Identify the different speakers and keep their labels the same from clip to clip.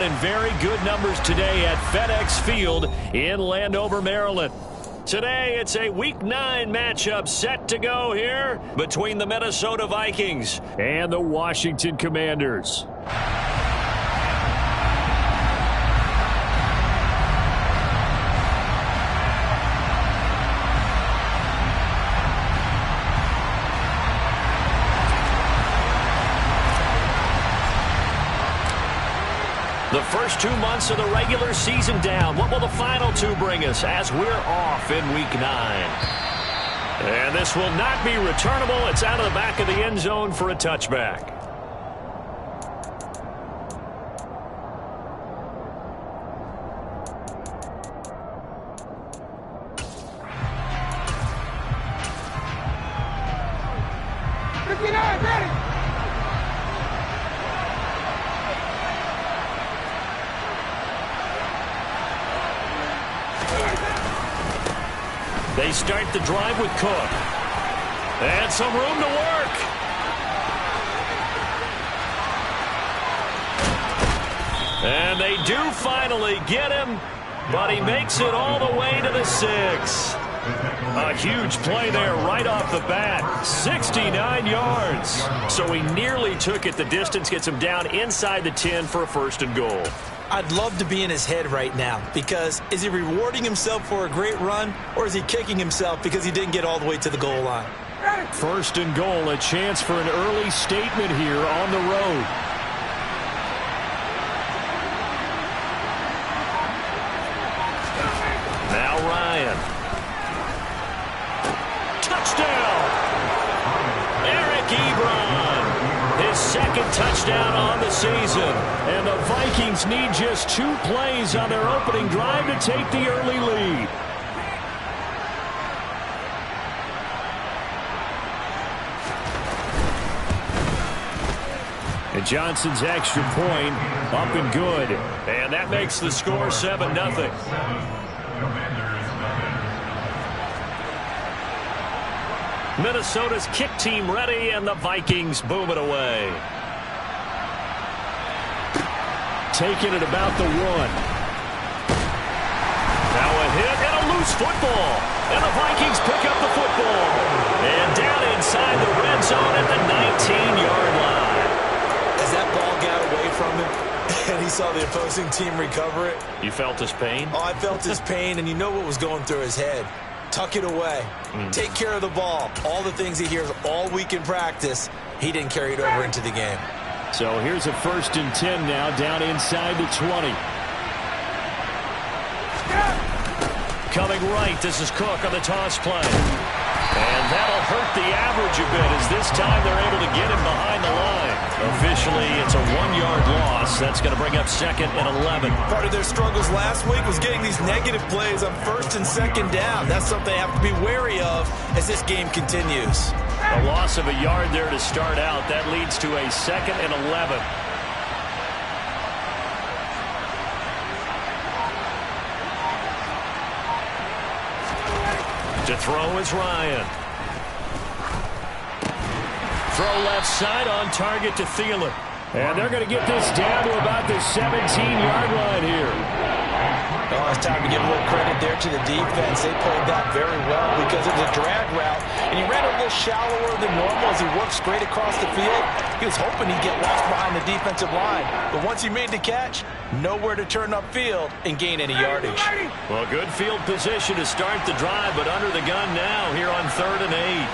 Speaker 1: and very good numbers today at FedEx Field in Landover, Maryland. Today, it's a Week 9 matchup set to go here between the Minnesota Vikings and the Washington Commanders. The first 2 months of the regular season down. What will the final 2 bring us as we're off in Week 9? And this will not be returnable. It's out of the back of the end zone for a touchback. They start the drive with Cook. And some room to work. And they do finally get him, but he makes it all the way to the 6. A huge play there right off the bat. 69 yards. So he nearly took it the distance, gets him down inside the 10 for a 1st and goal.
Speaker 2: I'd love to be in his head right now, because is he rewarding himself for a great run, or is he kicking himself because he didn't get all the way to the goal line?
Speaker 1: 1st and goal, a chance for an early statement here on the road. Now Ryan. Touchdown! Eric Ebron. His 2nd touchdown on the season. And the Vikings need just 2 plays on their opening drive to take the early lead. And Johnson's extra point up and good. And that makes the score 7-0. Minnesota's kick team ready, and the Vikings boom it away. Taking it about the 1. Now a hit and a loose football. And the Vikings pick up the football. And down inside the red zone at the 19-yard line.
Speaker 2: As that ball got away from him and he saw the opposing team recover it.
Speaker 1: You felt his pain?
Speaker 2: Oh, I felt his pain, and you know what was going through his head. Tuck it away. Take care of the ball. All the things he hears all week in practice, he didn't carry it over into the game.
Speaker 1: So here's a 1st and 10 now, down inside the 20. Coming right, this is Cook on the toss play. And that'll hurt the average a bit, as this time they're able to get him behind the line. Officially, it's a 1-yard loss. That's going to bring up 2nd and 11.
Speaker 2: Part of their struggles last week was getting these negative plays on 1st and 2nd down. That's something they have to be wary of as this game continues.
Speaker 1: A loss of a yard there to start out. That leads to a 2nd and 11. To throw is Ryan. Throw left side on target to Thielen. And they're going to get this down to about the 17-yard line here.
Speaker 2: Oh, it's time to give a little credit there to the defense. They played that very well because it was a drag route. And he ran a little shallower than normal as he worked straight across the field. He was hoping he'd get lost behind the defensive line. But once he made the catch, nowhere to turn upfield and gain any yardage.
Speaker 1: Well, good field position to start the drive, but under the gun now here on 3rd and 8.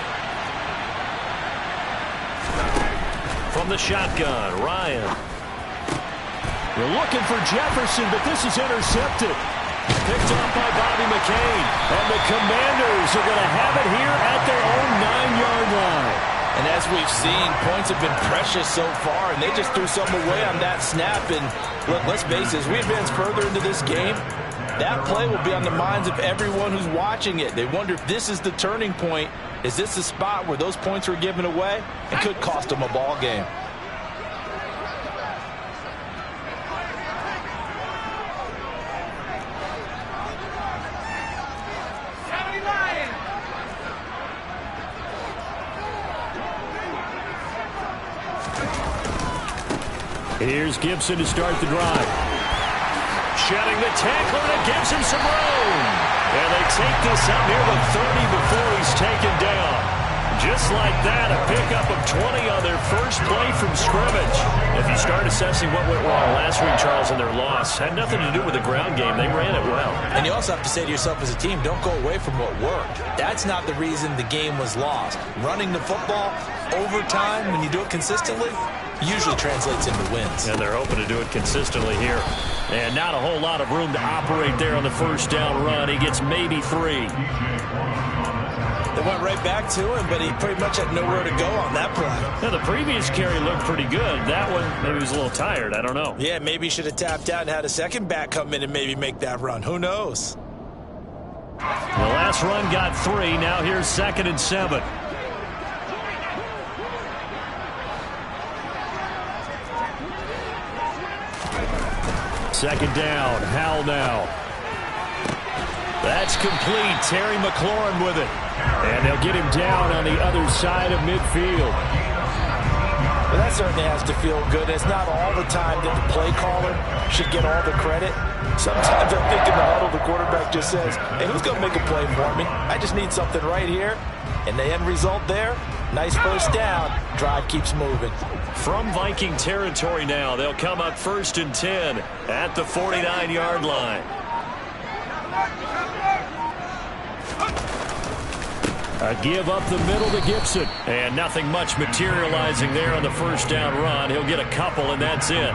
Speaker 1: From the shotgun, Ryan. They're looking for Jefferson, but this is intercepted. Picked up by Bobby McCain. And the Commanders are going to have it here at their own 9-yard line.
Speaker 2: And as we've seen, points have been precious so far, and they just threw something away on that snap. And look, let's face it, as we advance further into this game, that play will be on the minds of everyone who's watching it. They wonder if this is the turning point. Is this the spot where those points were given away? It could cost them a ball game.
Speaker 1: Here's Gibson to start the drive. shedding the tackler, and it gives him some room. And they take this out near the 30 before he's taken down. Just like that, a pickup of 20 on their first play from scrimmage. If you start assessing what went wrong last week, Charles, in their loss, had nothing to do with the ground game. They ran it well.
Speaker 2: And you also have to say to yourself as a team, don't go away from what worked. That's not the reason the game was lost. Running the football over time, when you do it consistently, usually translates into wins.
Speaker 1: And they're hoping to do it consistently here. And not a whole lot of room to operate there on the first down run. He gets maybe 3.
Speaker 2: They went right back to him, but he pretty much had nowhere to go on that play.
Speaker 1: Now, the previous carry looked pretty good. That one, maybe he was a little tired. I don't know.
Speaker 2: Yeah, maybe he should have tapped out and had a second back come in and maybe make that run. Who knows?
Speaker 1: The last run got 3. Now here's 2nd and 7. Second down. Howell now. That's complete. Terry McLaurin with it. And they'll get him down on the other side of midfield.
Speaker 2: Well, that certainly has to feel good. It's not all the time that the play caller should get all the credit. Sometimes I think in the huddle, the quarterback just says, hey, who's going to make a play for me? I just need something right here. And the end result there, nice first down. Drive keeps moving.
Speaker 1: From Viking territory now, they'll come up 1st and 10 at the 49-yard line. A give up the middle to Gibson. And nothing much materializing there on the first down run. He'll get a couple, and that's it.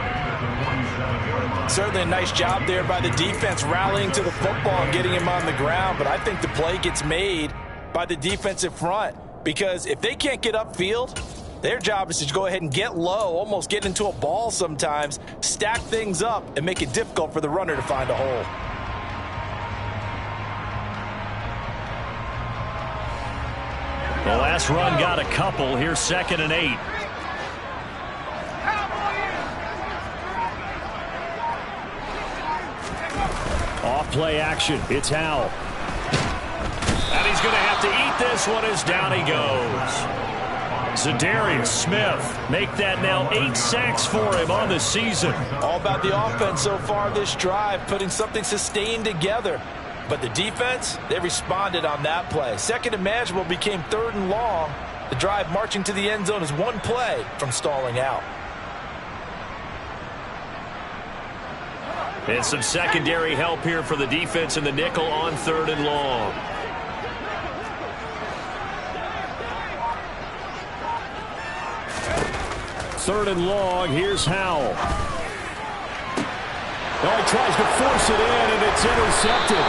Speaker 2: Certainly a nice job there by the defense rallying to the football and getting him on the ground. But I think the play gets made by the defensive front. Because if they can't get upfield, their job is to go ahead and get low, almost get into a ball sometimes, stack things up, and make it difficult for the runner to find a hole.
Speaker 1: The last run got a couple. Here's 2nd and 8. Off play action. It's Howell. And he's going to have to eat this one as down he goes. Zadarius Smith make that now 8 sacks for him on the season.
Speaker 2: All about the offense so far this drive, putting something sustained together. But the defense, they responded on that play. Second and manageable became 3rd and long. The drive marching to the end zone is one play from stalling out.
Speaker 1: And some secondary help here for the defense in the nickel on 3rd and long. Third and long. Here's Howell. Oh, he tries to force it in, and it's intercepted.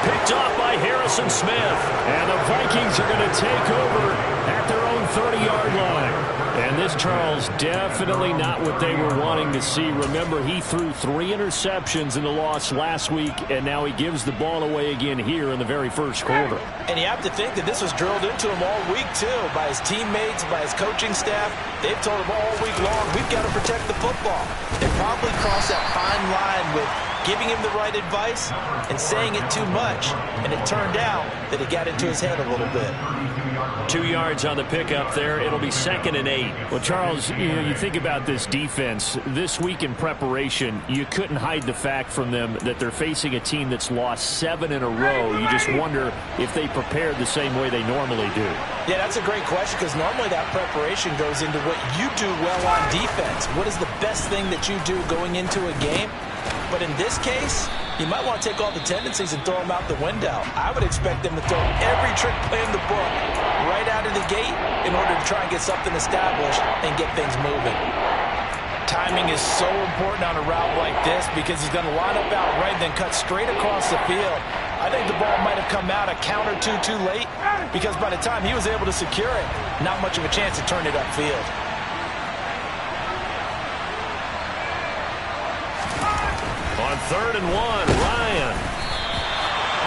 Speaker 1: Picked off by Harrison Smith. And the Vikings are going to take over at their own 30-yard line. And this, Charles, definitely not what they were wanting to see. Remember, he threw 3 interceptions in the loss last week, and now he gives the ball away again here in the very first quarter.
Speaker 2: And you have to think that this was drilled into him all week, too, by his teammates, by his coaching staff. They've told him all week long, we've got to protect the football. They probably crossed that fine line with giving him the right advice and saying it too much. And it turned out that it got into his head a little bit.
Speaker 1: 2 yards on the pickup there. It'll be 2nd and 8. Well, Charles, you think about this defense. This week in preparation, you couldn't hide the fact from them that they're facing a team that's lost 7 in a row. You just wonder if they prepared the same way they normally do.
Speaker 2: Yeah, that's a great question, because normally that preparation goes into what you do well on defense. What is the best thing that you do going into a game? But in this case, you might want to take all the tendencies and throw them out the window. I would expect them to throw every trick play in the book right out of the gate in order to try and get something established and get things moving. Timing is so important on a route like this, because he's going to line up out right and then cut straight across the field. I think the ball might have come out a count or two too late, because by the time he was able to secure it, not much of a chance to turn it upfield.
Speaker 1: On 3rd and 1, Ryan.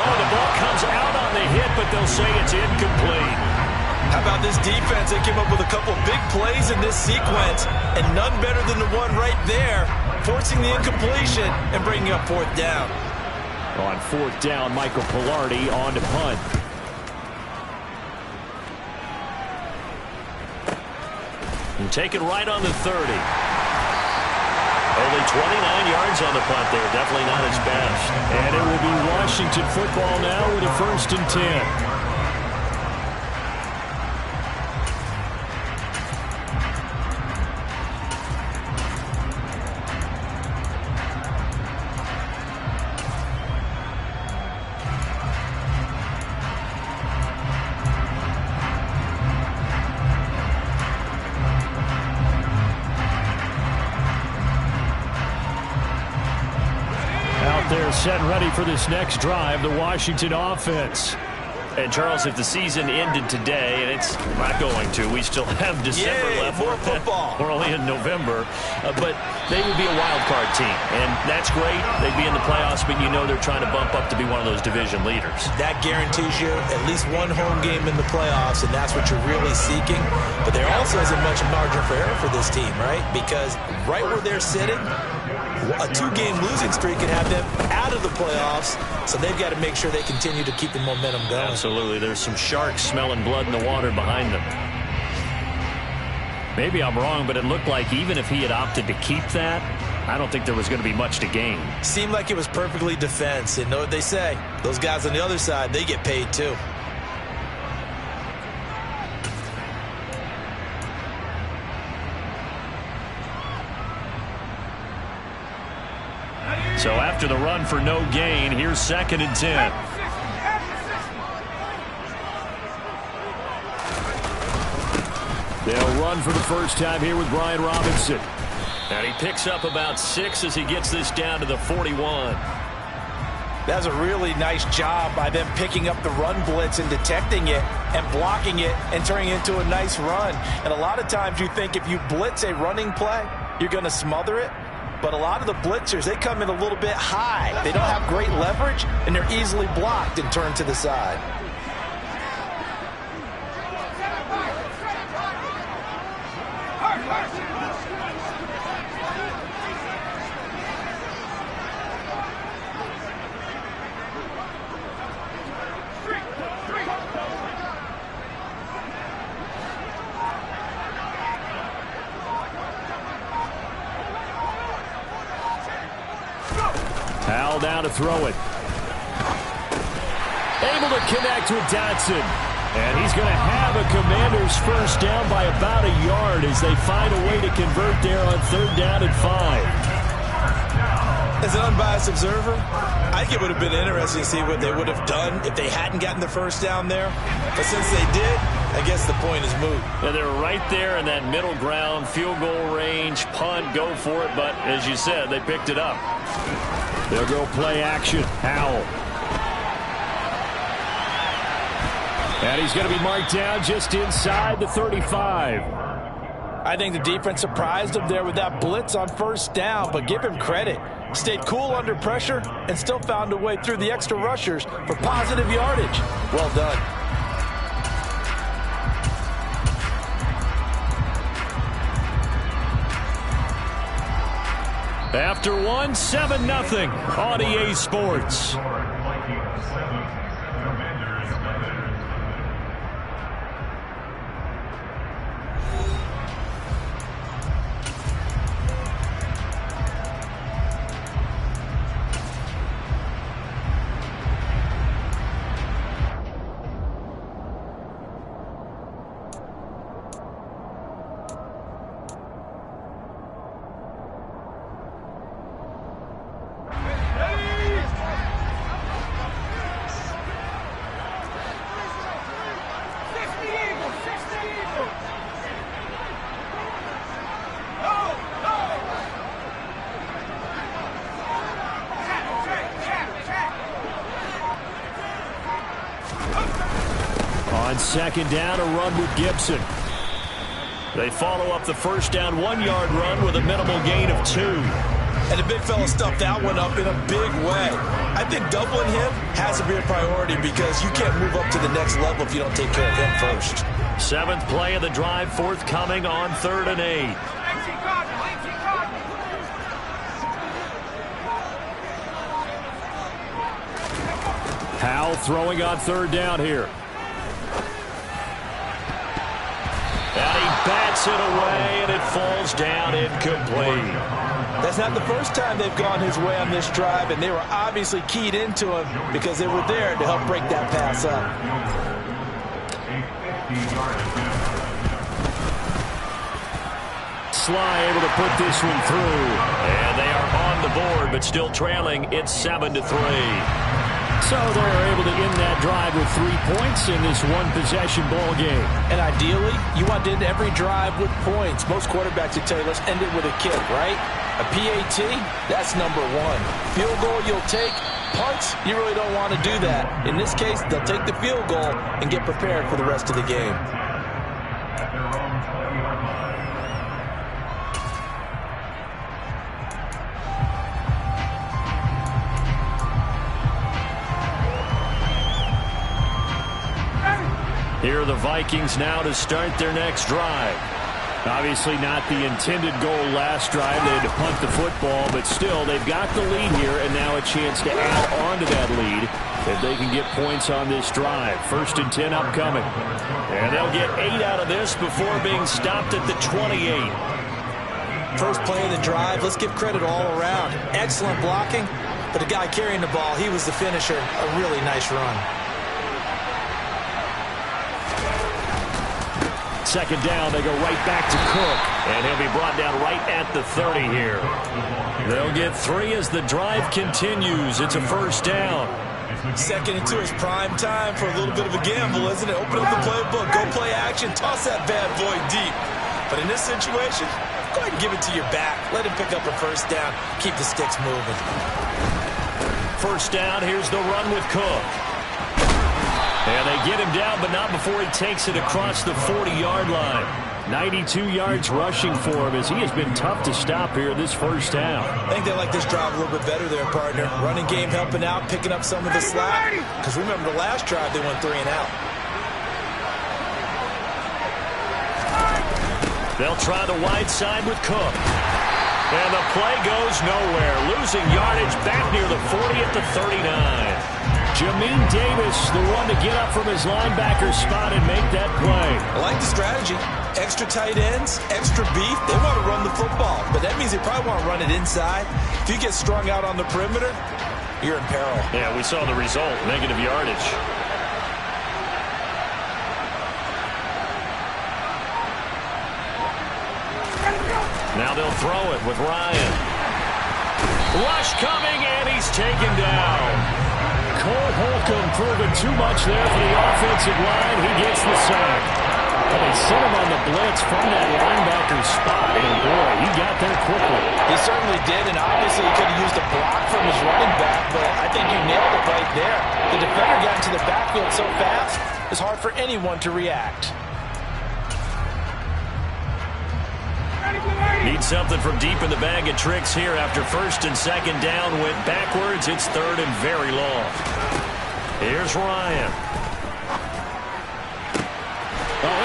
Speaker 1: Oh, the ball comes out on the hit, but they'll say it's incomplete.
Speaker 2: How about this defense? They came up with a couple big plays in this sequence, and none better than the one right there, forcing the incompletion and bringing up 4th down.
Speaker 1: On 4th down, Michael Pilardi on to punt. And take it right on the 30. Only 29 yards on the punt there. Definitely not his best.
Speaker 3: And it will be Washington football now with a 1st and 10. They're set and ready for this next drive, the Washington offense.
Speaker 1: And, Charles, if the season ended today, and it's not going to, we still have December left.
Speaker 2: More football.
Speaker 1: We're only in November. But they would be a wild card team, and that's great. They'd be in the playoffs, but you know they're trying to bump up to be one of those division leaders.
Speaker 2: That guarantees you at least one home game in the playoffs, and that's what you're really seeking. But there also isn't much margin for error for this team, right? Because right where they're sitting, a 2-game losing streak could have them out of the playoffs, so they've got to make sure they continue to keep the momentum going.
Speaker 1: Absolutely. There's some sharks smelling blood in the water behind them. Maybe I'm wrong, but it looked like even if he had opted to keep that, I don't think there was going to be much to gain.
Speaker 2: Seemed like it was perfectly defense. And know what they say? Those guys on the other side, they get paid too.
Speaker 1: So after the run for no gain, here's 2nd and 10.
Speaker 3: They'll run for the first time here with Brian Robinson.
Speaker 1: And he picks up about 6 as he gets this down to the 41.
Speaker 2: That's a really nice job by them picking up the run blitz and detecting it and blocking it and turning it into a nice run. And a lot of times you think if you blitz a running play, you're going to smother it. But a lot of the blitzers, they come in a little bit high. They don't have great leverage, and they're easily blocked and turned to the side.
Speaker 3: Hal down to throw it. Able to connect with Dotson. And he's going to have a Commanders first down by about a yard as they find a way to convert there on 3rd down and 5.
Speaker 2: As an unbiased observer, I think it would have been interesting to see what they would have done if they hadn't gotten the first down there. But since they did, I guess the point is moot.
Speaker 1: Yeah, they're right there in that middle ground, field goal range, punt, go for it. But as you said, they picked it up.
Speaker 3: They'll go play action. Howell. And he's going to be marked down just inside the 35.
Speaker 2: I think the defense surprised him there with that blitz on 1st down, but give him credit. Stayed cool under pressure and still found a way through the extra rushers for positive yardage. Well done.
Speaker 3: After one, 7-0 on EA Sports. On 2nd down, a run with Gibson. They follow up the first down 1-yard run with a minimal gain of 2.
Speaker 2: And the big fella stuffed that one up in a big way. I think doubling him has to be a priority because you can't move up to the next level if you don't take care of him first.
Speaker 1: 7th play of the drive forthcoming on 3rd and 8.
Speaker 3: Howell throwing on 3rd down here.
Speaker 1: And he bats it away, and it falls down incomplete.
Speaker 2: That's not the first time they've gone his way on this drive, and they were obviously keyed into him because they were there to help break that pass up.
Speaker 3: Sly able to put this one through.
Speaker 1: And they are on the board, but still trailing. It's 7-3.
Speaker 3: So they're able to end that drive with 3 points in this one-possession ball game.
Speaker 2: And ideally, you want to end every drive with points. Most quarterbacks would tell you, let's end it with a kick, right? A PAT, that's number one. Field goal you'll take. Punts, you really don't want to do that. In this case, they'll take the field goal and get prepared for the rest of the game.
Speaker 3: Here are the Vikings now to start their next drive. Obviously not the intended goal last drive. They had to punt the football, but still, they've got the lead here, and now a chance to add on to that lead if they can get points on this drive. 1st and 10 upcoming.
Speaker 1: And they'll get 8 out of this before being stopped at the 28.
Speaker 2: First play of the drive, let's give credit all around. Excellent blocking, but the guy carrying the ball, he was the finisher. A really nice run.
Speaker 3: 2nd down, they go right back to Cook.
Speaker 1: And he'll be brought down right at the 30 here. They'll get 3 as the drive continues. It's a 1st down.
Speaker 2: 2nd and 2 is prime time for a little bit of a gamble, isn't it? Open up the playbook, go play action, toss that bad boy deep. But in this situation, go ahead and give it to your back. Let him pick up a 1st down. Keep the sticks moving.
Speaker 1: 1st down, here's the run with Cook. And they get him down, but not before he takes it across the 40-yard line.
Speaker 3: 92 yards rushing for him as he has been tough to stop here this 1st down.
Speaker 2: I think they like this drive a little bit better there, partner. Running game helping out, picking up some of the slack. Because remember the last drive, they went 3 and out.
Speaker 1: They'll try the wide side with Cook. And the play goes nowhere. Losing yardage back near the 40 at the 39.
Speaker 3: Jamin Davis, the one to get up from his linebacker spot and make that play.
Speaker 2: I like the strategy. Extra tight ends, extra beef. They want to run the football, but that means they probably want to run it inside. If you get strung out on the perimeter, you're in peril.
Speaker 1: Yeah, we saw the result, negative yardage. Now they'll throw it with Ryan. Rush coming, and he's taken down.
Speaker 3: Cole Holcomb proving too much there for the offensive line. He gets the sack. And they sent him on the blitz from that linebacker spot. And boy, he got there quickly.
Speaker 2: He certainly did, and obviously he could have used a block from his running back, but I think you nailed it right there. The defender got into the backfield so fast, it's hard for anyone to react.
Speaker 1: Need something from deep in the bag of tricks here after 1st and 2nd down went backwards. It's 3rd and very long. Here's Ryan.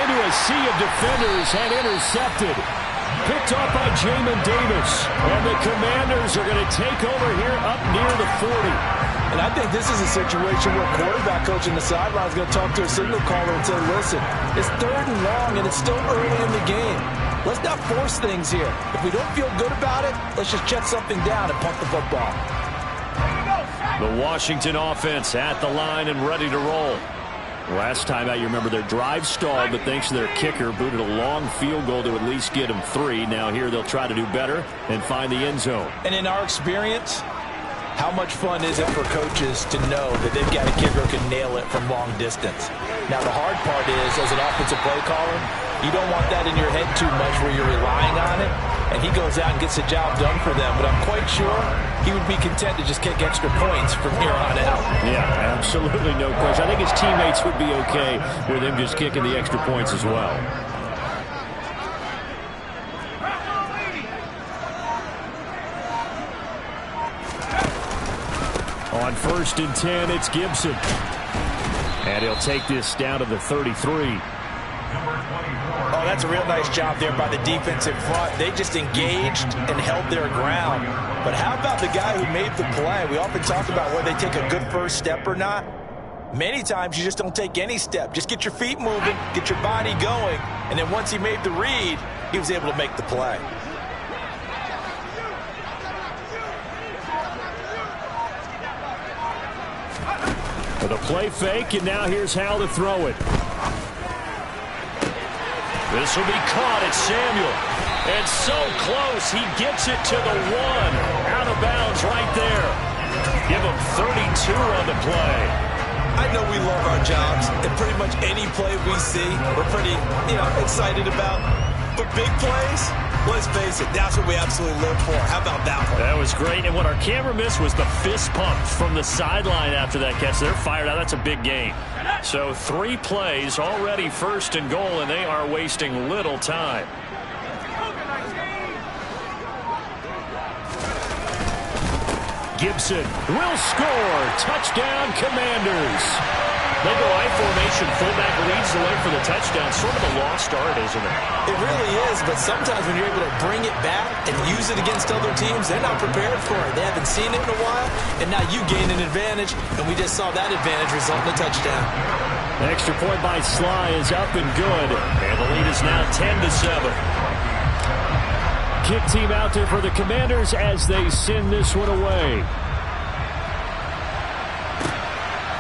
Speaker 3: Into a sea of defenders and intercepted. Picked off by Jamin Davis. And the Commanders are going to take over here up near the 40.
Speaker 2: And I think this is a situation where quarterback coach in the sideline is going to talk to a signal caller and say, listen, it's 3rd and long and it's still early in the game. Let's not force things here. If we don't feel good about it, let's just check something down and punt the football.
Speaker 3: The Washington offense at the line and ready to roll. Last time out, you remember their drive stalled, but thanks to their kicker, booted a long field goal to at least get them 3. Now here they'll try to do better and find the end zone.
Speaker 2: And in our experience, how much fun is it for coaches to know that they've got a kicker who can nail it from long distance? Now the hard part is, as an offensive play caller, you don't want that in your head too much where you're relying on it, and he goes out and gets the job done for them. But I'm quite sure he would be content to just kick extra points from here on out.
Speaker 3: Yeah, absolutely no question. I think his teammates would be okay with him just kicking the extra points as well. On 1st and 10, it's Gibson. And he'll take this down to the 33.
Speaker 2: Oh, that's a real nice job there by the defensive front. They just engaged and held their ground. But how about the guy who made the play? We often talk about whether they take a good first step or not. Many times you just don't take any step. Just get your feet moving, get your body going, and then once he made the read, he was able to make the play.
Speaker 3: The play fake, and now here's how to throw it.
Speaker 1: This will be caught at Samuel. And so close, he gets it to the 1. Out of bounds right there. Give him 32 on the play.
Speaker 2: I know we love our jobs, and pretty much any play we see, we're pretty, excited about. But big plays, let's face it, that's what we absolutely live for. How about that one?
Speaker 1: That was great, and what our camera missed was the fist pump from the sideline after that catch. They're fired out. That's a big game. So 3 plays, already first and goal, and they are wasting little time.
Speaker 3: Gibson will score. Touchdown, Commanders.
Speaker 1: They go I formation. Fullback leads the way for the touchdown. Sort of a lost art, isn't it?
Speaker 2: It really is, but sometimes when you're able to bring it back and use it against other teams, they're not prepared for it. They haven't seen it in a while, and now you gain an advantage, and we just saw that advantage result in a touchdown.
Speaker 3: The extra point by Sly is up and good.
Speaker 1: And the lead is now 10-7.
Speaker 3: Kick team out there for the Commanders as they send this one away.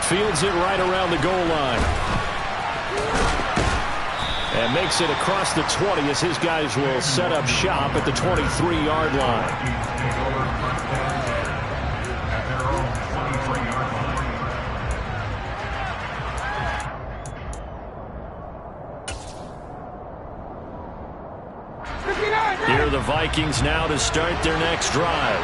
Speaker 3: Fields it right around the goal line. And makes it across the 20 as his guys will set up shop at the 23-yard line.
Speaker 1: Here are the Vikings now to start their next drive.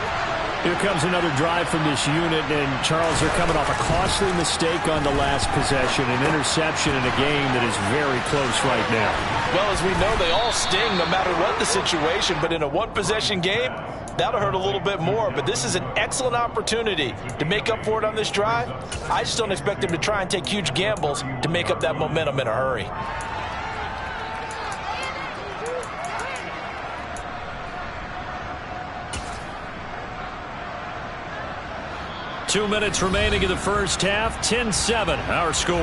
Speaker 3: Here comes another drive from this unit, and Charles, they're coming off a costly mistake on the last possession, an interception in a game that is very close right now.
Speaker 2: Well, as we know, they all sting no matter what the situation, but in a one-possession game, that'll hurt a little bit more. But this is an excellent opportunity to make up for it on this drive. I just don't expect them to try and take huge gambles to make up that momentum in a hurry.
Speaker 1: 2 minutes remaining in the first half. 10-7, our score.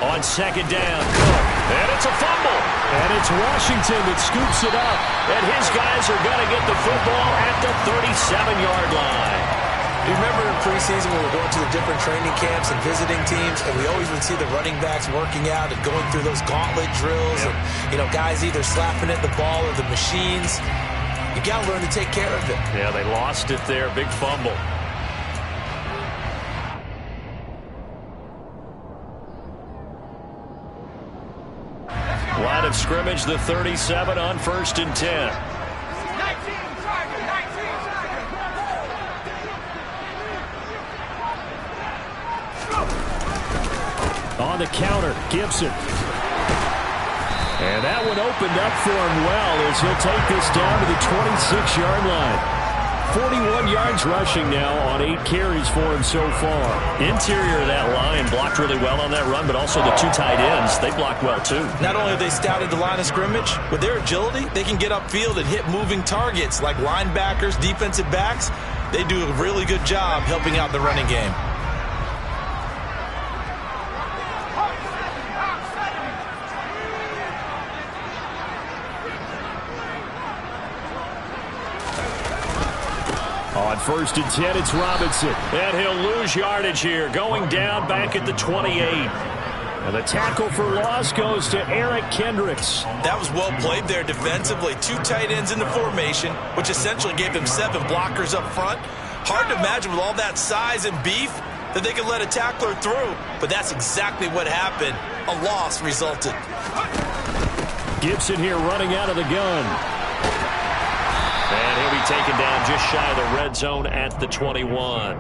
Speaker 1: On second down, and it's a fumble.
Speaker 3: And it's Washington that scoops it up.
Speaker 1: And his guys are going to get the football at the 37-yard line.
Speaker 2: You remember in preseason when we were going to the different training camps and visiting teams, and we always would see the running backs working out and going through those gauntlet drills,
Speaker 1: Yep.
Speaker 2: and guys either slapping at the ball or the machines. You got to learn to take care of it.
Speaker 1: Yeah, they lost it there. Big fumble. Line of scrimmage, the 37 on 1st and 10.
Speaker 3: On the counter, Gibson. And that one opened up for him well as he'll take this down to the 26-yard line. 41 yards rushing now on 8 carries for him so far.
Speaker 1: Interior of that line blocked really well on that run, but also the 2 tight ends, they blocked well too.
Speaker 2: Not only have they scouted the line of scrimmage, with their agility, they can get upfield and hit moving targets like linebackers, defensive backs. They do a really good job helping out the running game.
Speaker 3: On 1st and 10, it's Robinson.
Speaker 1: And he'll lose yardage here, going down back at the 28.
Speaker 3: And the tackle for loss goes to Eric Kendricks.
Speaker 2: That was well played there defensively. 2 tight ends in the formation, which essentially gave them 7 blockers up front. Hard to imagine with all that size and beef that they could let a tackler through. But that's exactly what happened. A loss resulted.
Speaker 3: Gibson here running out of the gun.
Speaker 1: And he'll be taken down just shy of the red zone at the 21.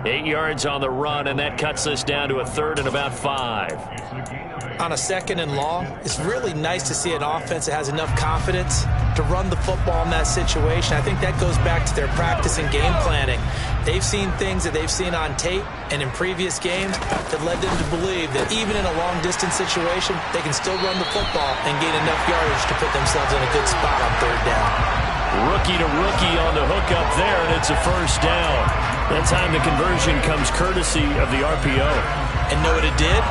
Speaker 1: 8 yards on the run, and that cuts us down to a 3rd and about 5.
Speaker 2: On a 2nd and long, it's really nice to see an offense that has enough confidence to run the football in that situation. I think that goes back to their practice and game planning. They've seen things that they've seen on tape and in previous games that led them to believe that even in a long-distance situation, they can still run the football and gain enough yardage to put themselves in a good spot on 3rd down.
Speaker 1: Rookie to rookie on the hook up there, and it's a 1st down. That time the conversion comes courtesy of the RPO.
Speaker 2: And know what it did?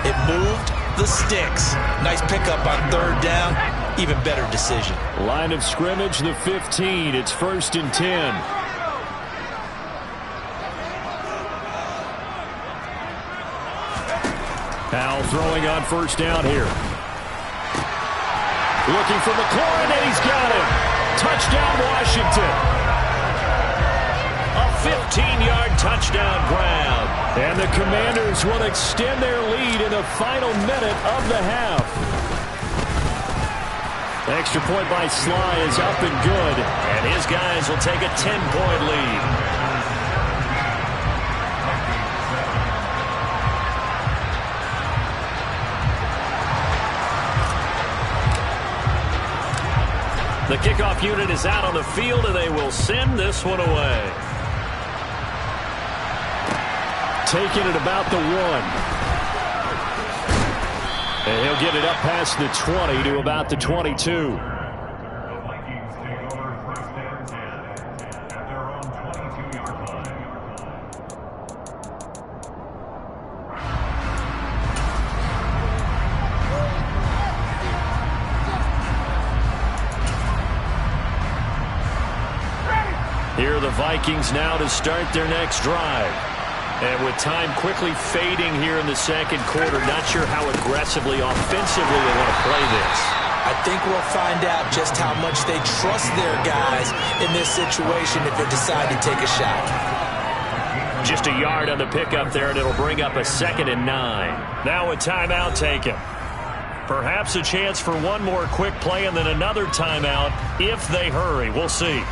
Speaker 2: It moved the sticks. Nice pickup on third down. Even better decision.
Speaker 3: Line of scrimmage, the 15. It's 1st and 10. Now throwing on 1st down here. Looking for McLaurin, and he's got him. Touchdown, Washington.
Speaker 1: A 15-yard touchdown grab.
Speaker 3: And the Commanders will extend their lead in the final minute of the half. Extra point by Sly is up and good.
Speaker 1: And his guys will take a 10-point lead. The kickoff unit is out on the field, and they will send this one away.
Speaker 3: Taking it about the 1. And he'll get it up past the 20 to about the 22. Here are the Vikings now to start their next drive. And with time quickly fading here in the second quarter, not sure how aggressively, offensively they want to play this.
Speaker 2: I think we'll find out just how much they trust their guys in this situation if they decide to take a shot.
Speaker 1: Just a yard on the pickup there, and it'll bring up a 2nd and 9. Now a timeout taken. Perhaps a chance for one more quick play and then another timeout if they hurry. We'll see.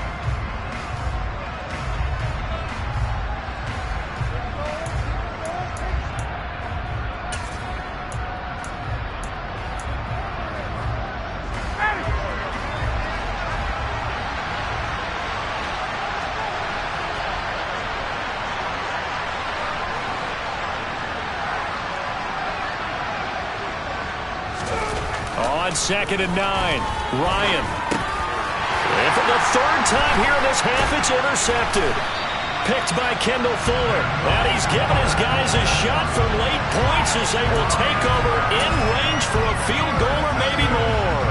Speaker 1: On 2nd and 9, Ryan. And for the 3rd time here in this half, it's intercepted. Picked by Kendall Fuller. And he's given his guys a shot for late points as they will take over in range for a field goal or maybe more.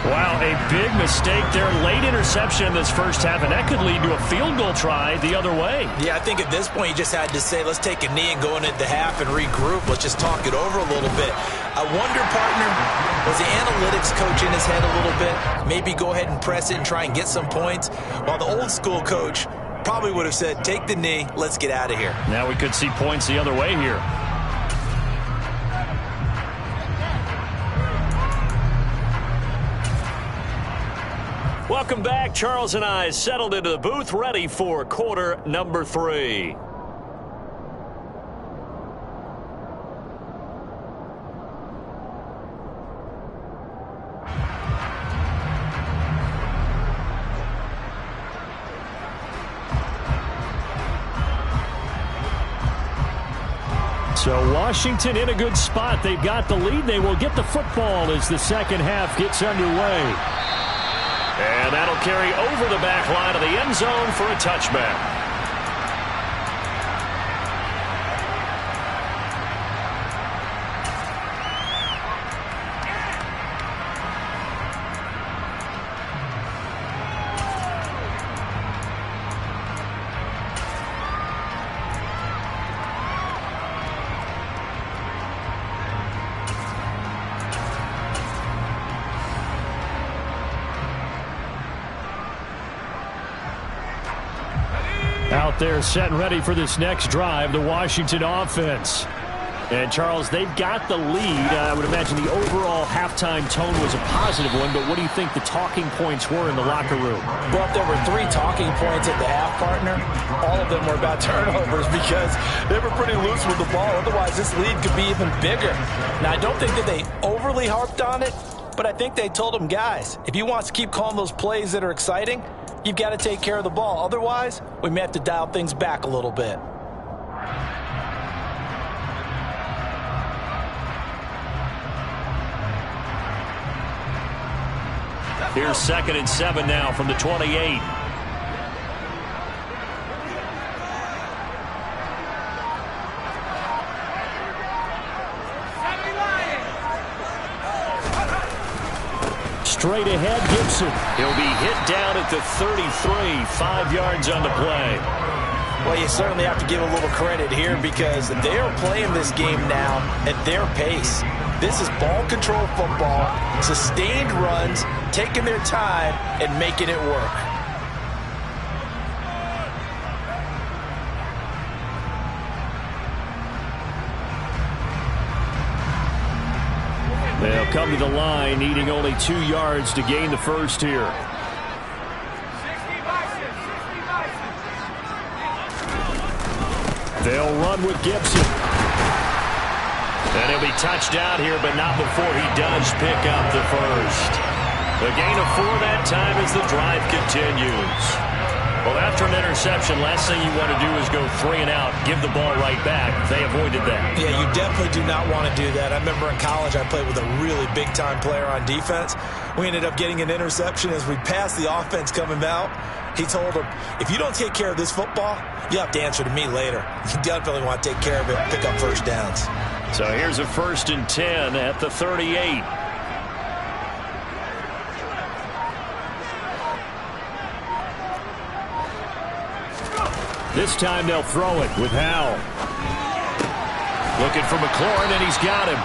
Speaker 1: Wow, a big mistake there. Late interception in this first half, and that could lead to a field goal try the other way.
Speaker 2: Yeah, I think at this point you just had to say, let's take a knee and go into the half and regroup. Let's just talk it over a little bit. I wonder, partner, was the analytics coach in his head a little bit? Maybe go ahead and press it and try and get some points? While the old school coach probably would have said, take the knee, let's get out of here.
Speaker 1: Now we could see points the other way here. Welcome back. Charles and I settled into the booth, ready for quarter number 3. So Washington in a good spot. They've got the lead. They will get the football as the second half gets underway. And that'll carry over the back line of the end zone for a touchback. Out there set and ready for this next drive, the Washington offense. And, Charles, they've got the lead. I would imagine the overall halftime tone was a positive one, but what do you think the talking points were in the locker room?
Speaker 2: Well, if there were 3 talking points at the half, partner, all of them were about turnovers because they were pretty loose with the ball. Otherwise, this lead could be even bigger. Now, I don't think that they overly harped on it, but I think they told them, guys, if you want to keep calling those plays that are exciting, you've got to take care of the ball. Otherwise, we may have to dial things back a little bit.
Speaker 1: Here's 2nd and 7 now from the 28.
Speaker 3: straight ahead, Gibson.
Speaker 1: He'll be hit down at the 33, 5 yards on the play.
Speaker 2: Well, you certainly have to give a little credit here because they are playing this game now at their pace. This is ball control football, sustained runs, taking their time and making it work.
Speaker 3: They'll come to the line, needing only 2 yards to gain the first here. They'll run with Gibson. And he'll be touched out here, but not before he does pick up the first. The gain of 4 that time as the drive continues. Well, after an interception, last thing you want to do is go 3 and out, give the ball right back. They avoided that.
Speaker 2: Yeah, you definitely do not want to do that. I remember in college I played with a really big-time player on defense. We ended up getting an interception as we passed the offense coming out. He told him, if you don't take care of this football, you have to answer to me later. You definitely want to take care of it, pick up first downs.
Speaker 1: So here's a 1st and 10 at the 38.
Speaker 3: This time they'll throw it with Howell.
Speaker 1: Looking for McLaurin, and he's got him.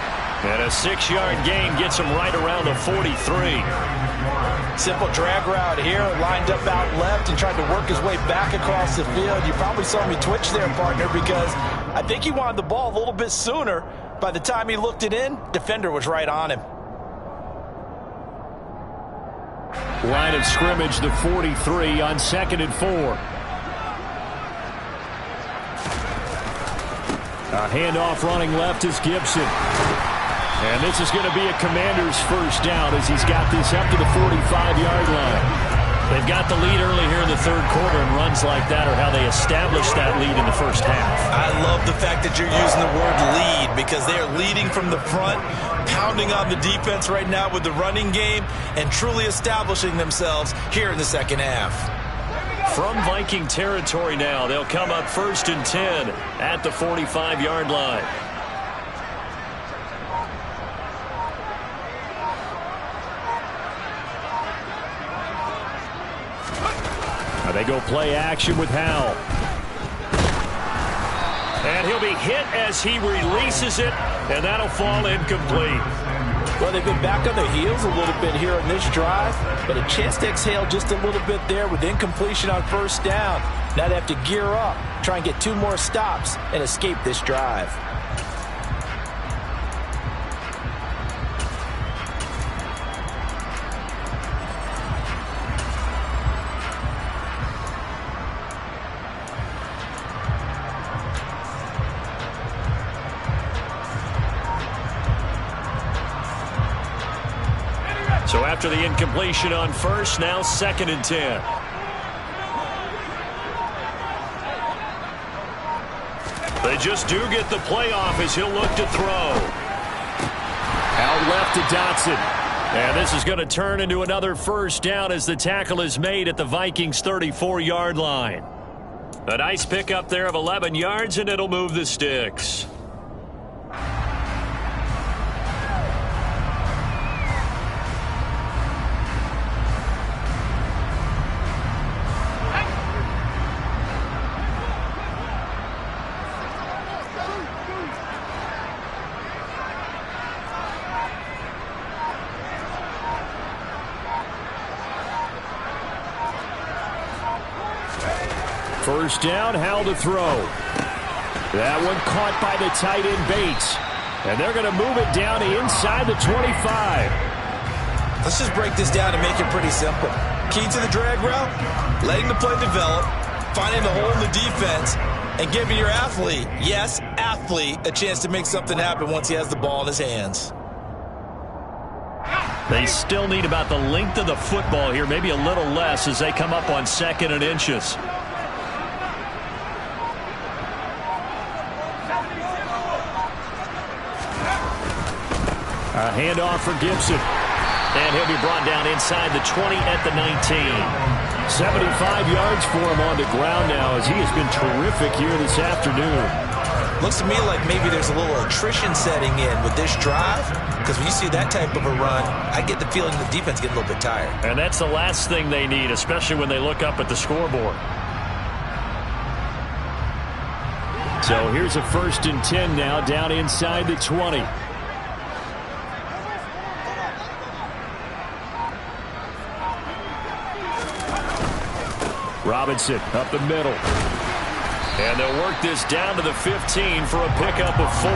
Speaker 1: And a 6-yard gain gets him right around the 43.
Speaker 2: Simple drag route here, lined up out left and tried to work his way back across the field. You probably saw me twitch there, partner, because I think he wanted the ball a little bit sooner. By the time he looked it in, defender was right on him.
Speaker 3: Line of scrimmage, the 43 on 2nd and 4. A handoff running left is Gibson. And this is going to be a Commander's first down as he's got this up to the 45-yard line.
Speaker 1: They've got the lead early here in the 3rd quarter, and runs like that are how they establish that lead in the first half.
Speaker 2: I love the fact that you're using the word lead because they are leading from the front, pounding on the defense right now with the running game, and truly establishing themselves here in the 2nd half.
Speaker 1: From Viking territory now, they'll come up 1st and 10 at the 45-yard line.
Speaker 3: They go play action with Howell.
Speaker 1: And he'll be hit as he releases it, and that'll fall incomplete.
Speaker 2: Well, they've been back on their heels a little bit here on this drive, but a chance to exhale just a little bit there with incompletion on 1st down. Now they have to gear up, try and get 2 more stops, and escape this drive.
Speaker 1: So after the incompletion on 1st, now 2nd and 10. They just do get the playoff as he'll look to throw.
Speaker 3: Out left to Dotson.
Speaker 1: And this is going to turn into another 1st down as the tackle is made at the Vikings' 34-yard line. A nice pickup there of 11 yards, and it'll move the sticks.
Speaker 3: First down, Howell to throw. That one caught by the tight end Bates. And they're going to move it down to inside the 25.
Speaker 2: Let's just break this down and make it pretty simple. Key to the drag route, letting the play develop, finding the hole in the defense, and giving your athlete, yes, athlete, a chance to make something happen once he has the ball in his hands.
Speaker 1: They still need about the length of the football here, maybe a little less as they come up on 2nd and inches.
Speaker 3: A handoff for Gibson.
Speaker 1: And he'll be brought down inside the 20 at the 19.
Speaker 3: 75 yards for him on the ground now as he has been terrific here this afternoon.
Speaker 2: Looks to me like maybe there's a little attrition setting in with this drive, because when you see that type of a run, I get the feeling the defense gets a little bit tired.
Speaker 1: And that's the last thing they need, especially when they look up at the scoreboard.
Speaker 3: So here's a 1st and 10 now, down inside the 20. Robinson up the middle. And they'll work this down to the 15 for a pickup of 4.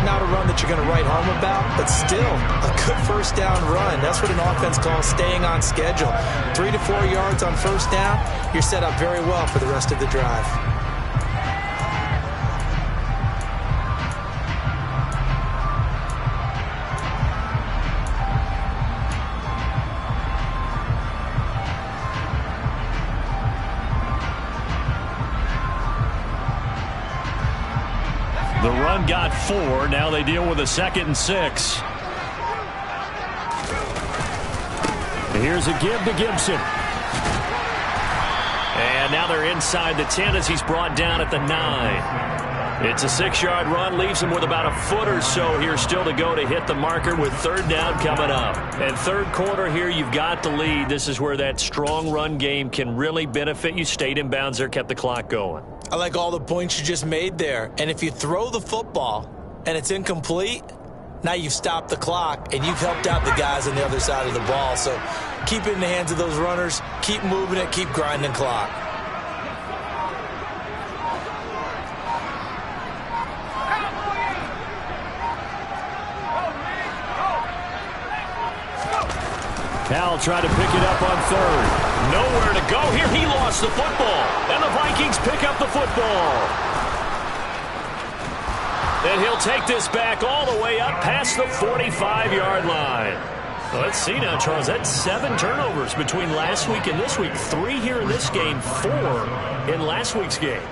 Speaker 2: Not a run that you're going to write home about, but still a good first down run. That's what an offense calls staying on schedule. 3 to 4 yards on first down, you're set up very well for the rest of the drive.
Speaker 1: The run got 4. Now they deal with a 2nd and 6. Here's a give to Gibson. And now they're inside the 10 as he's brought down at the 9. It's a 6-yard run, leaves him with about a foot or so here still to go to hit the marker with 3rd down coming up. And 3rd quarter here, you've got the lead. This is where that strong run game can really benefit you. Stayed in bounds there, kept the clock going.
Speaker 2: I like all the points you just made there. And if you throw the football and it's incomplete, now you've stopped the clock and you've helped out the guys on the other side of the ball. So keep it in the hands of those runners. Keep moving it. Keep grinding clock.
Speaker 3: Cal tried to pick it up on 3rd.
Speaker 1: Nowhere to go here. He lost the football. And the Vikings pick up the football. And he'll take this back all the way up past the 45-yard line. Well, let's see now, Charles. That's 7 turnovers between last week and this week. 3 here in this game, 4 in last week's game.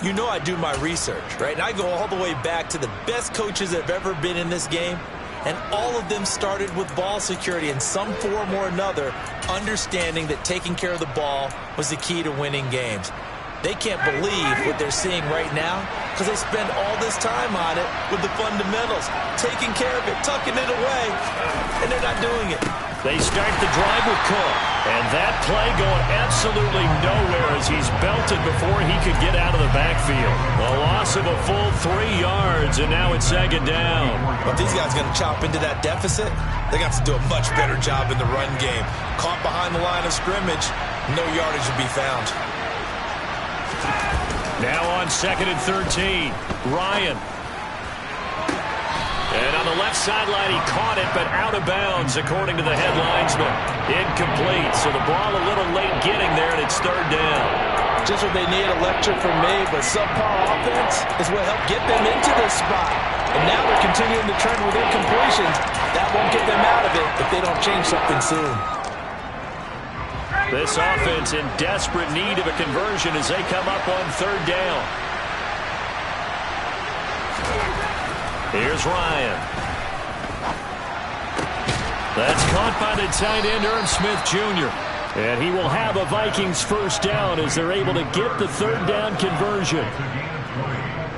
Speaker 2: You know I do my research, right? And I go all the way back to the best coaches that have ever been in this game. And all of them started with ball security in some form or another, understanding that taking care of the ball was the key to winning games. They can't believe what they're seeing right now because they spend all this time on it with the fundamentals, taking care of it, tucking it away, and they're not doing it.
Speaker 1: They start the drive with Cook, and that play going absolutely nowhere as he's belted before he could get out of the backfield. A loss of a full 3 yards, and now it's 2nd down.
Speaker 2: But if these guys are going to chop into that deficit, they got to do a much better job in the run game. Caught behind the line of scrimmage, no yardage to be found.
Speaker 1: Now on 2nd and 13, Ryan. And on the left sideline, he caught it, but out of bounds, according to the head linesman. Incomplete, so the ball a little late getting there, and it's 3rd down.
Speaker 2: Just what they need, a lecture from me, but subpar offense is what helped get them into this spot. And now they're continuing the trend with incompletions. That won't get them out of it if they don't change something soon.
Speaker 1: This offense in desperate need of a conversion as they come up on 3rd down. Here's Ryan. That's caught by the tight end, Irv Smith Jr. And he will have a Vikings 1st down as they're able to get the 3rd down conversion.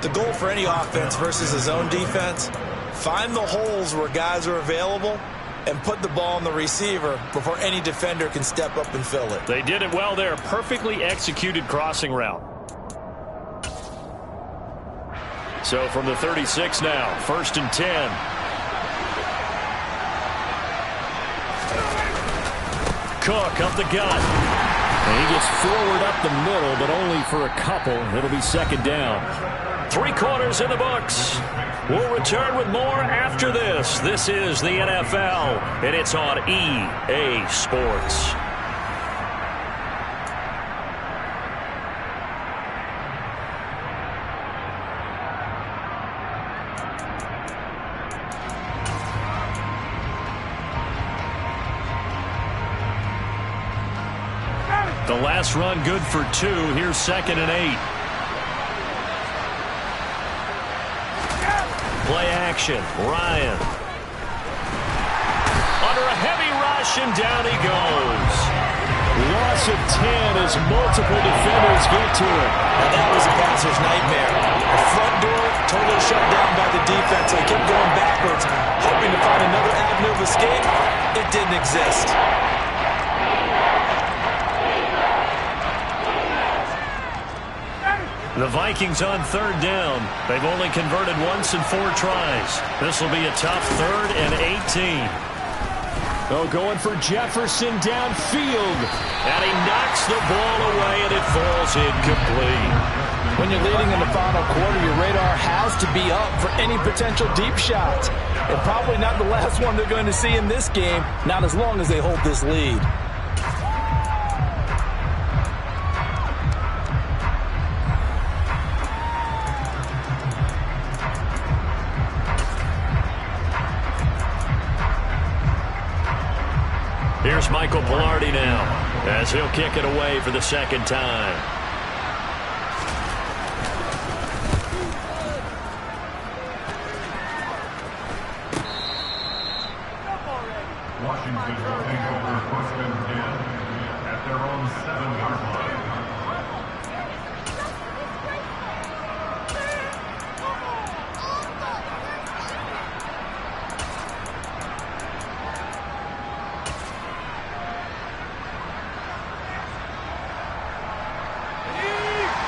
Speaker 2: The goal for any offense versus his own defense, find the holes where guys are available and put the ball on the receiver before any defender can step up and fill it.
Speaker 1: They did it well there. Perfectly executed crossing route. So from the 36 now, 1st and 10. Cook up the gut.
Speaker 3: And he gets forward up the middle, but only for a couple. It'll be 2nd down.
Speaker 1: 3 quarters in the books. We'll return with more after this. This is the NFL, and it's on EA Sports. The last run good for 2. Here's 2nd and 8. Play action. Ryan. Under a heavy rush, and down he goes.
Speaker 3: Loss of 10 as multiple defenders get to it.
Speaker 2: Now that was a passer's nightmare. The front door exist.
Speaker 1: The Vikings on third down. They've only converted once in 4 tries. This will be a tough 3rd and 18.
Speaker 3: Oh, going for Jefferson downfield.
Speaker 1: And he knocks the ball away, and it falls incomplete.
Speaker 2: When you're leading in the final quarter, your radar has to be up for any potential deep shots. And probably not the last one they're going to see in this game, not as long as they hold this lead.
Speaker 1: Here's Michael Pilardi now, as he'll kick it away for the 2nd time.
Speaker 4: Washington will take over 1st and 10 at their own 7-yard line.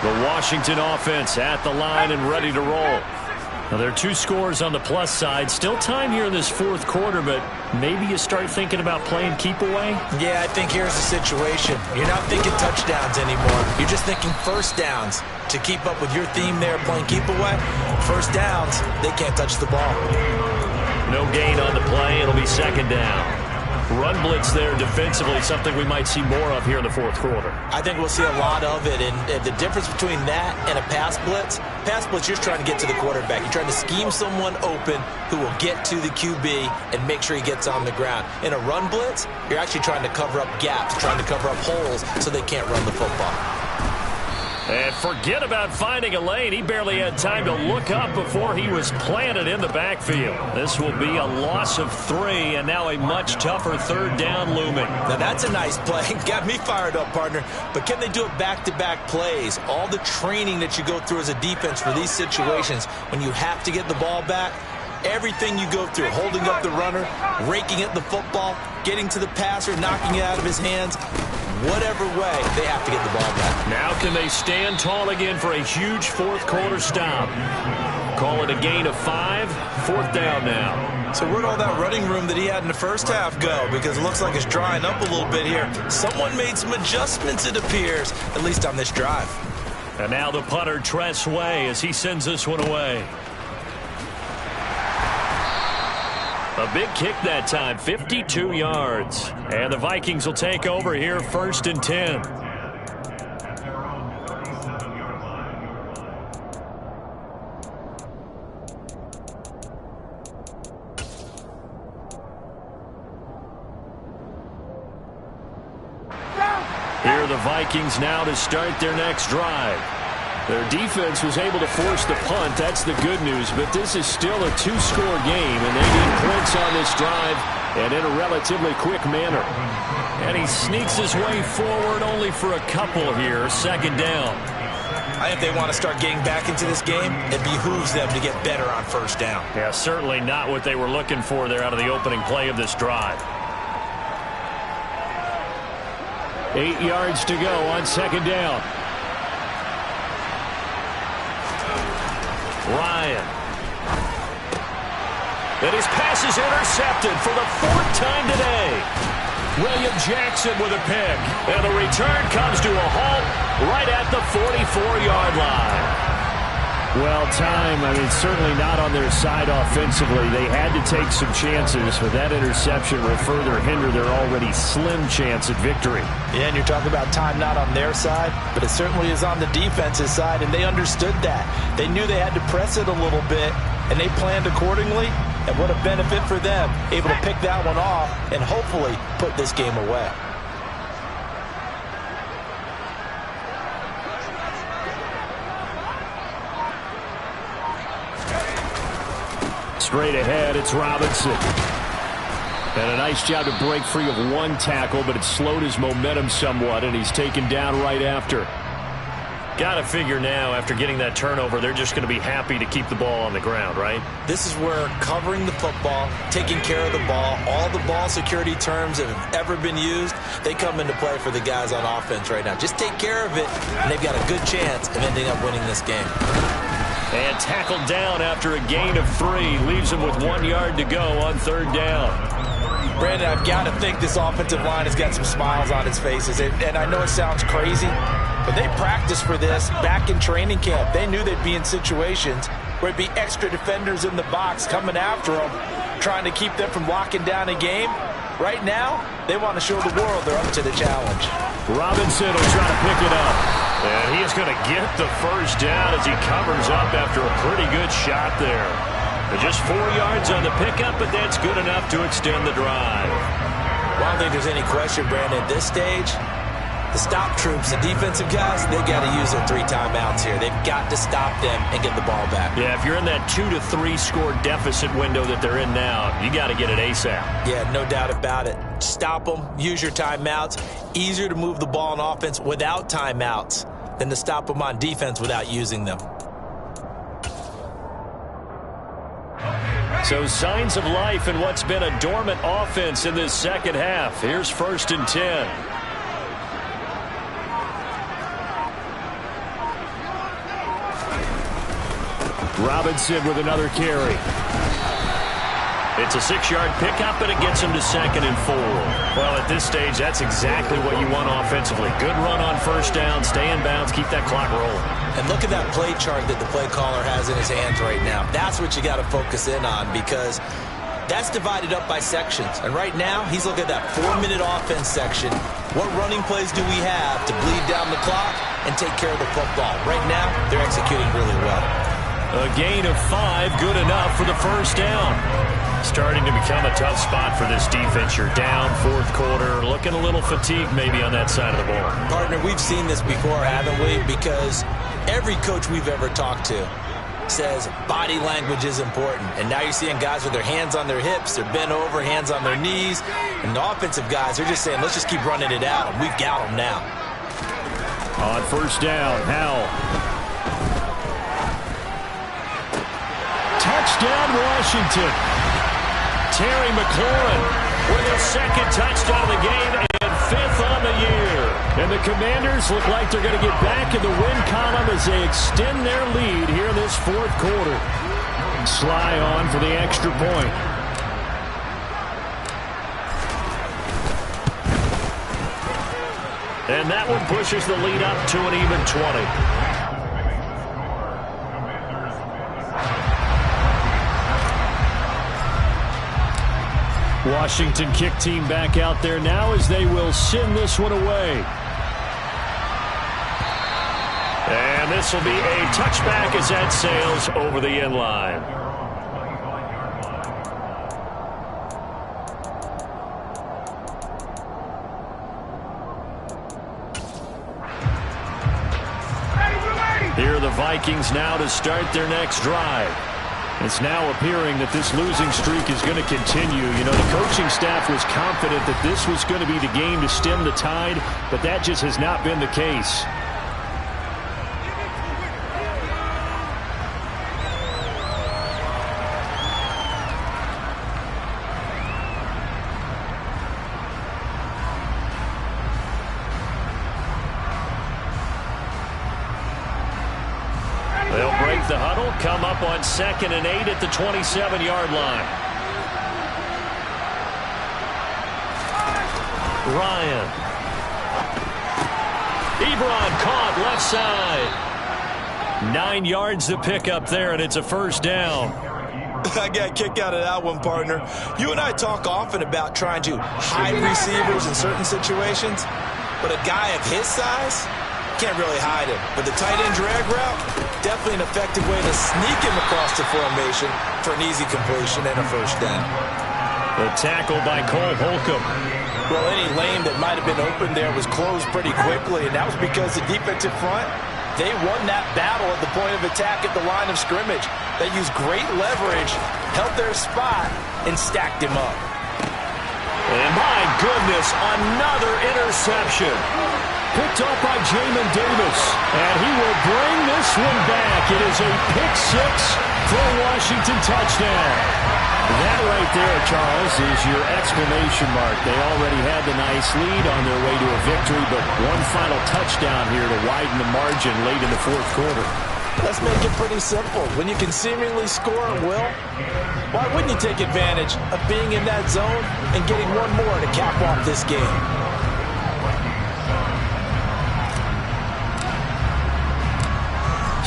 Speaker 1: The Washington offense at the line and ready to roll. Now, there are 2 scores on the plus side. Still time here in this 4th quarter, but maybe you start thinking about playing keep away?
Speaker 2: Yeah, I think here's the situation. You're not thinking touchdowns anymore. You're just thinking first downs. To keep up with your theme there, playing keep away, first downs, they can't touch the ball.
Speaker 1: No gain on the play. It'll be 2nd down. Run blitz there defensively, something we might see more of here in the 4th quarter.
Speaker 2: I think we'll see a lot of it, and the difference between that and a pass blitz, you're just trying to get to the quarterback. You're trying to scheme someone open who will get to the QB and make sure he gets on the ground. In a run blitz, you're actually trying to cover up gaps, trying to cover up holes so they can't run the football.
Speaker 1: And forget about finding a lane. He barely had time to look up before he was planted in the backfield. This will be a loss of 3, and now a much tougher 3rd down looming.
Speaker 2: Now that's a nice play. Got me fired up, partner. But can they do it back-to-back plays? All the training that you go through as a defense for these situations, when you have to get the ball back, everything you go through, holding up the runner, raking at the football, getting to the passer, knocking it out of his hands, whatever way, they have to get the ball back.
Speaker 1: Now can they stand tall again for a huge 4th quarter stop? Call it a gain of 5, 4th down now.
Speaker 2: So where'd all that running room that he had in the first half go? Because it looks like it's drying up a little bit here. Someone made some adjustments, it appears, at least on this drive.
Speaker 1: And now the punter, Tress Way, as he sends this one away. A big kick that time, 52 yards. And the Vikings will take over here, 1st and 10. Here are the Vikings now to start their next drive. Their defense was able to force the punt. That's the good news. But this is still a 2-score game, and they need points on this drive and in a relatively quick manner. And he sneaks his way forward only for a couple here. 2nd down.
Speaker 2: I think they want to start getting back into this game. It behooves them to get better on 1st down.
Speaker 1: Yeah, certainly not what they were looking for there out of the opening play of this drive. 8 yards to go on 2nd down. Ryan. And his pass is intercepted for the 4th time today. William Jackson with a pick. And the return comes to a halt right at the 44-yard line.
Speaker 3: Well, certainly not on their side offensively. They had to take some chances, but that interception will further hinder their already slim chance at victory.
Speaker 2: Yeah, and you're talking about time not on their side, but it certainly is on the defense's side, and they understood that. They knew they had to press it a little bit, and they planned accordingly, and what a benefit for them, able to pick that one off and hopefully put this game away.
Speaker 3: Straight ahead, it's Robinson. And a nice job to break free of 1 tackle, but it slowed his momentum somewhat, and he's taken down right after.
Speaker 1: Got to figure now, after getting that turnover, they're just going to be happy to keep the ball on the ground, right?
Speaker 2: This is where covering the football, taking care of the ball, all the ball security terms that have ever been used, they come into play for the guys on offense right now. Just take care of it, and they've got a good chance of ending up winning this game.
Speaker 1: And tackled down after a gain of 3. Leaves him with 1 yard to go on 3rd down.
Speaker 2: Brandon, I've got to think this offensive line has got some smiles on its faces. And I know it sounds crazy, but they practiced for this back in training camp. They knew they'd be in situations where it'd be extra defenders in the box coming after them, trying to keep them from locking down a game. Right now, they want to show the world they're up to the challenge.
Speaker 1: Robinson will try to pick it up. And he is going to get the first down as he covers up after a pretty good shot there. Just 4 yards on the pickup, but that's good enough to extend the drive.
Speaker 2: Well, I don't think there's any question, Brandon, at this stage, the stop troops, the defensive guys, they got to use their 3 timeouts here. They've got to stop them and get the ball back.
Speaker 1: Yeah, if you're in that 2 to 3 score deficit window that they're in now, you got to get it ASAP.
Speaker 2: Yeah, no doubt about it. Stop them, use your timeouts. Easier to move the ball on offense without timeouts than to stop them on defense without using them.
Speaker 1: So signs of life in what's been a dormant offense in this second half. Here's 1st and 10. Robinson with another carry. It's a 6-yard pickup, and it gets him to 2nd and 4. Well, at this stage, that's exactly what you want offensively. Good run on 1st down, stay in bounds, keep that clock rolling.
Speaker 2: And look at that play chart that the play caller has in his hands right now. That's what you got to focus in on, because that's divided up by sections. And right now, he's looking at that 4-minute offense section. What running plays do we have to bleed down the clock and take care of the football? Right now, they're executing really well.
Speaker 1: A gain of 5, good enough for the 1st down. Starting to become a tough spot for this defense. You're down 4th quarter, looking a little fatigued maybe on that side of the ball.
Speaker 2: Partner, we've seen this before, haven't we? Because every coach we've ever talked to says body language is important. And now you're seeing guys with their hands on their hips, they're bent over, hands on their knees. And the offensive guys, they're just saying, let's just keep running it out. And we've got them now.
Speaker 1: On 1st down, Howell. Touchdown, Washington. Terry McLaurin with a 2nd touchdown of the game and 5th on the year. And the Commanders look like they're going to get back in the win column as they extend their lead here in this 4th quarter. Sly on for the extra point. And that one pushes the lead up to an even 20. Washington kick team back out there now as they will send this one away. And this will be a touchback as that sails over the end line. Here are the Vikings now to start their next drive. It's now appearing that this losing streak is going to continue. You know, the coaching staff was confident that this was going to be the game to stem the tide, but that just has not been the case. They'll break the huddle, come up on 2nd and 8 at the 27-yard line. Ryan. Ebron caught left side. 9 yards to pick up there, and it's a 1st down.
Speaker 2: I got a kick out of that one, partner. You and I talk often about trying to hide receivers in certain situations, but a guy of his size can't really hide him. But the tight end drag route, definitely an effective way to sneak him across the formation for an easy completion and a 1st down.
Speaker 1: The tackle by Cole Holcomb.
Speaker 2: Well, any lane that might have been open there was closed pretty quickly, and that was because the defensive front, they won that battle at the point of attack at the line of scrimmage. They used great leverage, held their spot, and stacked him up.
Speaker 1: And my goodness, another interception. picked off by Jamin Davis. And he will bring this one back. It is a pick six for a Washington touchdown. That right there, Charles, is your exclamation mark. They already had the nice lead on their way to a victory, but one final touchdown here to widen the margin late in the fourth quarter.
Speaker 2: Let's make it pretty simple. When you can seemingly score at will, why wouldn't you take advantage of being in that zone and getting one more to cap off this game?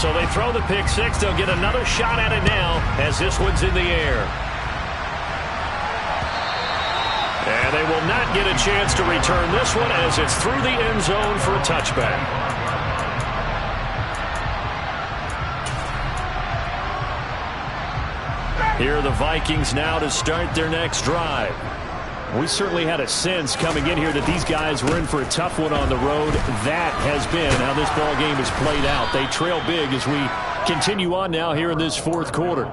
Speaker 1: So they throw the pick six. They'll get another shot at it now as this one's in the air. And they will not get a chance to return this one as it's through the end zone for a touchback. Here are the Vikings now to start their next drive. We certainly had a sense coming in here that these guys were in for a tough one on the road. That has been how this ball game has played out. They trail big as we continue on now here in this fourth quarter.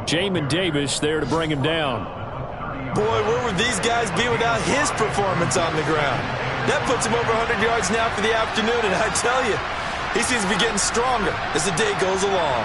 Speaker 1: Jamin Davis there to bring him down.
Speaker 2: Boy, where would these guys be without his performance on the ground? That puts him over 100 yards now for the afternoon, and I tell you, he seems to be getting stronger as the day goes along.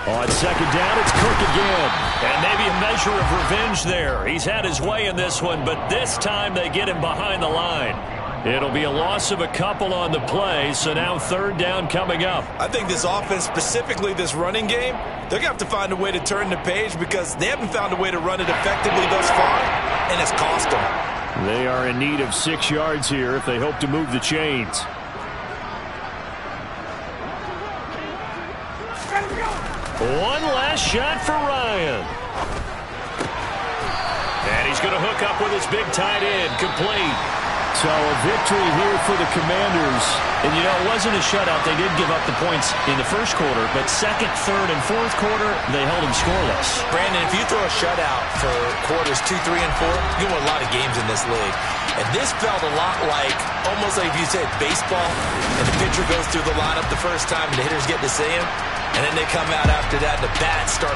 Speaker 1: On second down, it's Cook again. And maybe a measure of revenge there. He's had his way in this one, but this time they get him behind the line. It'll be a loss of a couple on the play, so now third down coming up.
Speaker 2: I think this offense, specifically this running game, they're going to have to find a way to turn the page because they haven't found a way to run it effectively thus far, and it's cost them.
Speaker 1: They are in need of 6 yards here if they hope to move the chains. One last shot for Ryan. And he's going to hook up with his big tight end, complete. So a victory here for the Commanders. And, you know, it wasn't a shutout. They did give up the points in the first quarter, but second, third, and fourth quarter, they held them scoreless.
Speaker 2: Brandon, if you throw a shutout for quarters 2, 3, and 4, you win a lot of games in this league. And this felt a lot like, almost like if you said baseball, and the pitcher goes through the lineup the first time, and the hitters get to see him, and then they come out after that, and the bats start